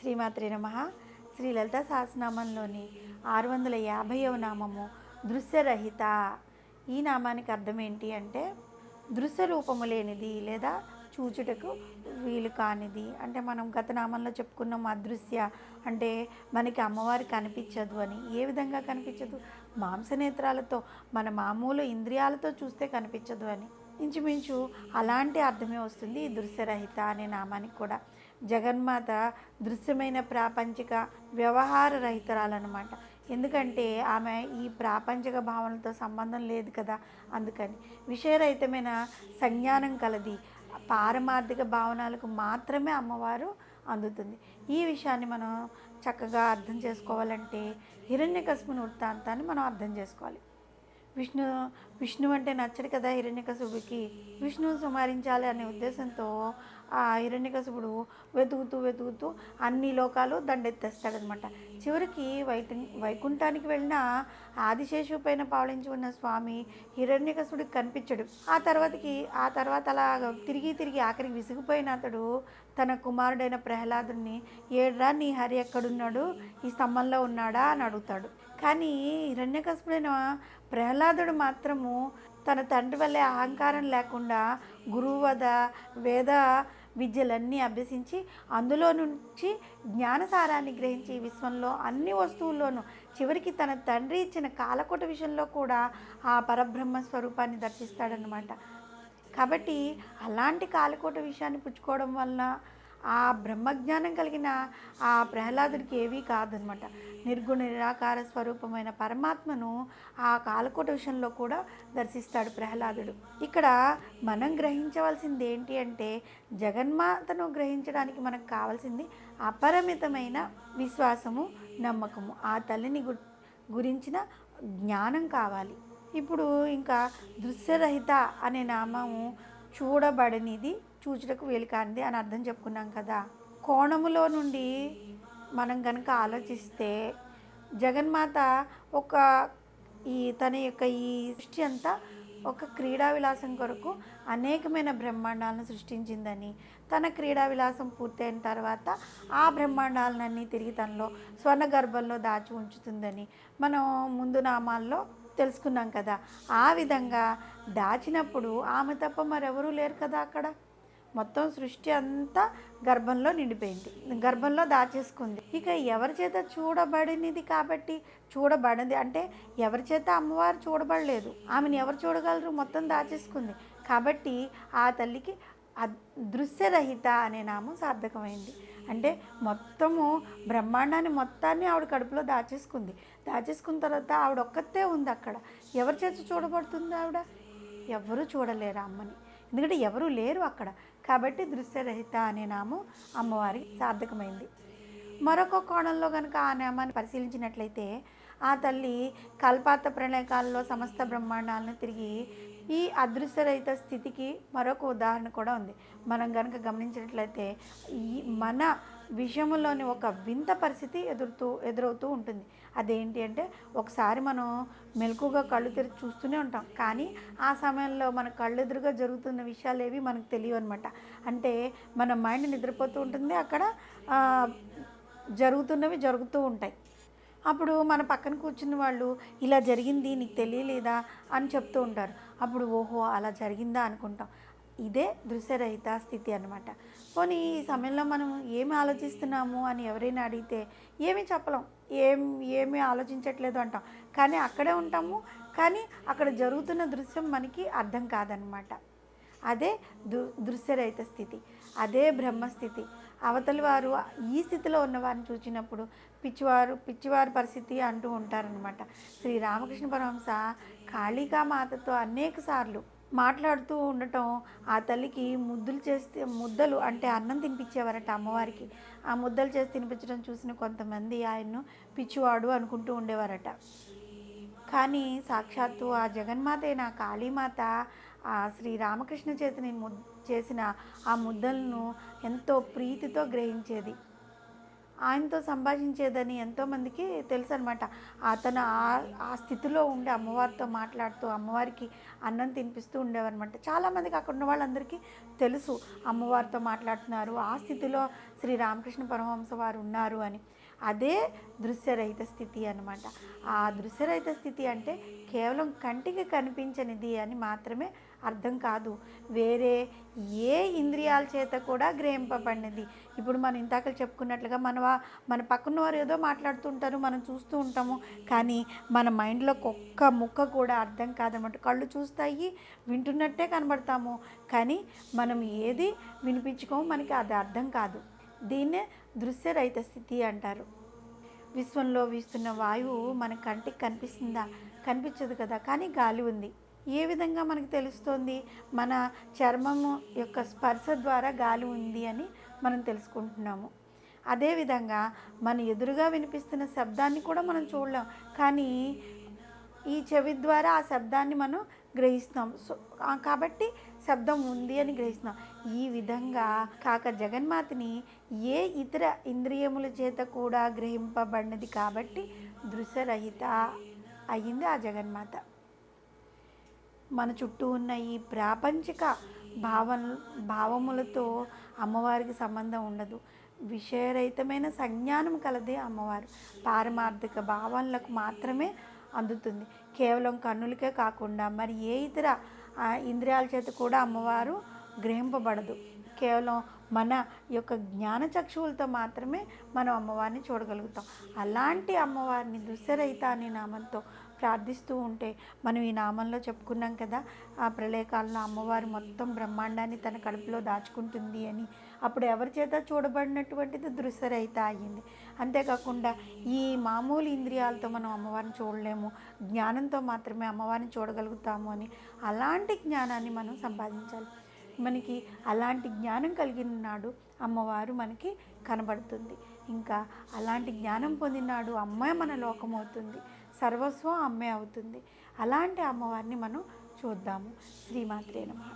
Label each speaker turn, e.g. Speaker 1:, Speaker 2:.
Speaker 1: శ్రీమాత్రే నమః. శ్రీ లలితా సహస్రనామంలోని 650వ నామము దృశ్యరహిత. ఈ నామానికి అర్థం ఏంటి అంటే దృశ్య రూపము లేనిది లేదా చూచుటకు వీలు కానిది. అంటే మనం గత నామంలో చెప్పుకున్నాం అదృశ్య అంటే మనకి అమ్మవారి కనిపించదు అని. ఏ విధంగా కనిపించదు? మాంసనేత్రాలతో మన మామూలు ఇంద్రియాలతో చూస్తే కనిపించదు అని. ఇంచుమించు అలాంటి అర్థమే వస్తుంది ఈ దృశ్యరహిత అనే నామానికి కూడా. జగన్మాత దృశ్యమైన ప్రాపంచిక వ్యవహార రహితరాలన్నమాట. ఎందుకంటే ఆమె ఈ ప్రాపంచిక భావనలతో సంబంధం లేదు కదా, అందుకని విషయరహితమైన సంజ్ఞానం కలది. పారమార్థిక భావనలకు మాత్రమే అమ్మవారు అందుతుంది. ఈ విషయాన్ని మనం చక్కగా అర్థం చేసుకోవాలంటే హిరణ్యకశిపుని వృత్తాంతాన్ని మనం అర్థం చేసుకోవాలి. విష్ణు అంటే నచ్చడు కదా హిరణ్యకశిపుడికి. విష్ణువు సంహరించాలి అనే ఉద్దేశంతో ఆ హిరణ్యకశిపుడు వెతుకుతూ అన్ని లోకాలు దండెత్తేస్తాడనమాట. చివరికి వైకుంఠానికి వెళ్ళిన ఆదిశేషు పైన పావళించి ఉన్న స్వామి హిరణ్యకశిపుడికి కనిపించడు. ఆ తర్వాత అలా తిరిగి ఆఖరికి విసిగిపోయిన అతడు తన కుమారుడైన ప్రహ్లాదుని, ఏడ్రా నీ హరి ఎక్కడున్నాడు, ఈ స్తంభంలో ఉన్నాడా అని అడుగుతాడు. కానీ హిరణ్యకశిపుడైన ప్రహ్లాదుడు మాత్రము తన తండ్రి వల్లే అహంకారం లేకుండా గురువు వద వేద విద్యలన్నీ అభ్యసించి అందులో నుంచి జ్ఞానసారాన్ని గ్రహించి విశ్వంలో అన్ని వస్తువుల్లోనూ చివరికి తన తండ్రి ఇచ్చిన కాలకోట విషయంలో కూడా ఆ పరబ్రహ్మ స్వరూపాన్ని దర్శిస్తాడనమాట. కాబట్టి అలాంటి కాలకోట విషయాన్ని పుచ్చుకోవడం వలన ఆ బ్రహ్మజ్ఞానం కలిగిన ఆ ప్రహ్లాదుడికి ఏవీ కాదనమాట. నిర్గుణ నిరాకార స్వరూపమైన పరమాత్మను ఆ కాలకోట విషయంలో కూడా దర్శిస్తాడు ప్రహ్లాదుడు. ఇక్కడ మనం గ్రహించవలసింది ఏంటి అంటే జగన్మాతను గ్రహించడానికి మనకు కావాల్సింది అపరిమితమైన విశ్వాసము, నమ్మకము, ఆ తల్లిని గురించిన జ్ఞానం కావాలి. ఇప్పుడు ఇంకా దృశ్యరహిత అనే నామము చూడబడనిది, చూచుటకు వీలు కానిది అని అర్థం చెప్పుకున్నాం కదా. కోణములో నుండి మనం కనుక ఆలోచిస్తే జగన్మాత తన యొక్క ఈ సృష్టి అంతా ఒక క్రీడా విలాసం కొరకు అనేకమైన బ్రహ్మాండాలను సృష్టించిందని, తన క్రీడా విలాసం పూర్తయిన తర్వాత ఆ బ్రహ్మాండాలన్నీ తిరిగి తనలో స్వర్ణ గర్భంలో దాచి ఉంచుతుందని మనం ముందు నామాల్లో తెలుసుకున్నాం కదా. ఆ విధంగా దాచినప్పుడు ఆమె తప్ప మరెవరూ లేరు కదా. అక్కడ మొత్తం సృష్టి అంతా గర్భంలో నిండిపోయింది, గర్భంలో దాచేసుకుంది. ఇక ఎవరి చేత చూడబడినది కాబట్టి చూడబడింది అంటే ఎవరి చేత అమ్మవారు చూడబడలేదు, ఆమెను ఎవరు చూడగలరు, మొత్తం దాచేసుకుంది. కాబట్టి ఆ తల్లికి దృశ్యరహిత అనే నామం సార్థకమైంది. అంటే మొత్తము బ్రహ్మాండాన్ని మొత్తాన్ని ఆవిడ కడుపులో దాచేసుకున్న తర్వాత ఆవిడ ఒక్కతే ఉంది అక్కడ. ఎవరి చేత చూడబడుతుంది ఆవిడ? ఎవరు చూడలేరు అమ్మని, ఎందుకంటే ఎవరూ లేరు అక్కడ. కాబట్టి దృశ్యరహిత అనే నామం అమ్మవారికి సార్థకమైంది. మరొక కోణంలో కనుక ఆ నామాన్ని పరిశీలించినట్లయితే ఆ తల్లి కల్పాత ప్రళయకాలంలో సమస్త బ్రహ్మాండాలను తిరిగి ఈ అదృశ్యరహిత స్థితికి మరొక ఉదాహరణ కూడా ఉంది. మనం కనుక గమనించినట్లయితే మన విషయంలోని ఒక వింత పరిస్థితి ఎదురవుతూ ఉంటుంది. అదేంటి అంటే ఒకసారి మనం మెలకుగా కళ్ళు తెరిచి చూస్తూనే ఉంటాం, కానీ ఆ సమయంలో మన కళ్ళు ఎదురుగా జరుగుతున్న విషయాలు ఏవి మనకు తెలియవు అనమాట. అంటే మన మైండ్ నిద్రపోతూ ఉంటుంది, అక్కడ జరుగుతూ ఉంటాయి. అప్పుడు మన పక్కన కూర్చున్న వాళ్ళు ఇలా జరిగింది నీకు తెలియలేదా అని చెప్తూ ఉంటారు. అప్పుడు ఓహో అలా జరిగిందా అనుకుంటాం. ఇదే దృశ్యరహిత స్థితి అనమాట. పోనీ ఈ సమయంలో మనం ఏమి ఆలోచిస్తున్నాము అని ఎవరైనా అడిగితే ఏమీ చెప్పలేం, ఏమీ ఆలోచించట్లేదు అంటాం. కానీ అక్కడే ఉంటాము, కానీ అక్కడ జరుగుతున్న దృశ్యం మనకి అర్థం కాదనమాట. అదే దృశ్యరహిత స్థితి, అదే బ్రహ్మస్థితి. అవతలి వారు ఈ స్థితిలో ఉన్నవారిని చూసినప్పుడు పిచ్చివారు పరిస్థితి అంటూ ఉంటారనమాట. శ్రీ రామకృష్ణ పరమహంస కాళికామాతతో అనేక సార్లు మాట్లాడుతూ ఉండటం, ఆ తల్లికి ముద్దలు అంటే అన్నం తినిపించేవారట అమ్మవారికి. ఆ ముద్దలు చేసి తినిపించడం చూసిన కొంతమంది ఆయన్ను పిచ్చివాడు అనుకుంటూ ఉండేవారట. కానీ సాక్షాత్తు ఆ జగన్మాత అయిన కాళీమాత ఆ శ్రీ రామకృష్ణ చేతిని చేసిన ఆ ముద్దలను ఎంతో ప్రీతితో గ్రహించేది. ఆయనతో సంభాషించేదని ఎంతోమందికి తెలుసు అనమాట. అతను ఆ స్థితిలో ఉండి అమ్మవారితో మాట్లాడుతూ అమ్మవారికి అన్నం తినిపిస్తూ ఉండేవారనమాట. చాలామందికి అక్కడ ఉన్న వాళ్ళందరికీ తెలుసు అమ్మవారితో మాట్లాడుతున్నారు, ఆ స్థితిలో శ్రీ రామకృష్ణ పరమహంస వారు ఉన్నారు అని. అదే దృశ్యరహిత స్థితి అనమాట. ఆ దృశ్యరహిత స్థితి అంటే కేవలం కంటికి కనిపించనిది అని మాత్రమే అర్థం కాదు, వేరే ఏ ఇంద్రియాల చేత కూడా గ్రహింపబడినది. ఇప్పుడు మనం ఇంతాక చెప్పుకున్నట్లుగా మన పక్కన వారు ఏదో మాట్లాడుతుంటారు, మనం చూస్తూ ఉంటాము, కానీ మన మైండ్లోకి ఒక్క ముక్క కూడా అర్థం కాదన్నమాట. కళ్ళు చూస్తాయి, వింటున్నట్టే కనబడతాము, కానీ మనం ఏది వినిపించుకోము, మనకి అది అర్థం కాదు. దీన్నే దృశ్యరహిత స్థితి అంటారు. విశ్వంలో వీస్తున్న వాయువు మన కంటికి కనిపిస్తుందా? కనిపించదు కదా, కానీ గాలి ఉంది. ఏ విధంగా మనకు తెలుస్తుంది? మన చర్మము యొక్క స్పర్శ ద్వారా గాలి ఉంది అని మనం తెలుసుకుంటున్నాము. అదేవిధంగా మన ఎదురుగా వినిపిస్తున్న శబ్దాన్ని కూడా మనం చూడలేం, కానీ ఈ చెవి ద్వారా ఆ శబ్దాన్ని మనం గ్రహిస్తాం. కాబట్టి శబ్దం ఉంది అని గ్రహిస్తాం. ఈ విధంగా కాక జగన్మాతని ఏ ఇతర ఇంద్రియముల చేత కూడా గ్రహింపబడినది కాబట్టి దృశ్యరహిత అయ్యింది ఆ జగన్మాత. మన చుట్టూ ఉన్న ఈ ప్రాపంచిక భావములతో అమ్మవారికి సంబంధం ఉండదు. విషయరహితమైన సంజ్ఞానం కలదే అమ్మవారు. పారమార్థిక భావనలకు మాత్రమే అందుతుంది. కేవలం కన్నులకే కాకుండా మరి ఏ ఇతర ఇంద్రియాల చేత కూడా అమ్మవారు గ్రహింపబడదు. కేవలం మన యొక్క జ్ఞానచక్షువులతో మాత్రమే మనం అమ్మవారిని చూడగలుగుతాం. అలాంటి అమ్మవారిని దృశ్యరహిత అనే నామంతో ప్రార్థిస్తూ ఉంటే, మనం ఈ నామంలో చెప్పుకున్నాం కదా, ఆ ప్రళయకాలంలో అమ్మవారు మొత్తం బ్రహ్మాండాన్ని తన కడుపులో దాచుకుంటుంది అని. అప్పుడు ఎవరి చేత చూడబడినటువంటిది దృశ్యరహిత అయ్యింది. అంతేకాకుండా ఈ మామూలు ఇంద్రియాలతో మనం అమ్మవారిని చూడలేము, జ్ఞానంతో మాత్రమే అమ్మవారిని చూడగలుగుతాము అని. అలాంటి జ్ఞానాన్ని మనం సంపాదించాలి. మనకి అలాంటి జ్ఞానం కలిగిన నాడు అమ్మవారు మనకి కనబడుతుంది. ఇంకా అలాంటి జ్ఞానం పొందినాడు అమ్మే మన లోకం అవుతుంది, సర్వస్వం అమ్మే అవుతుంది. అలాంటి అమ్మవారిని మనం చూద్దాము. శ్రీమాత్రే నమః.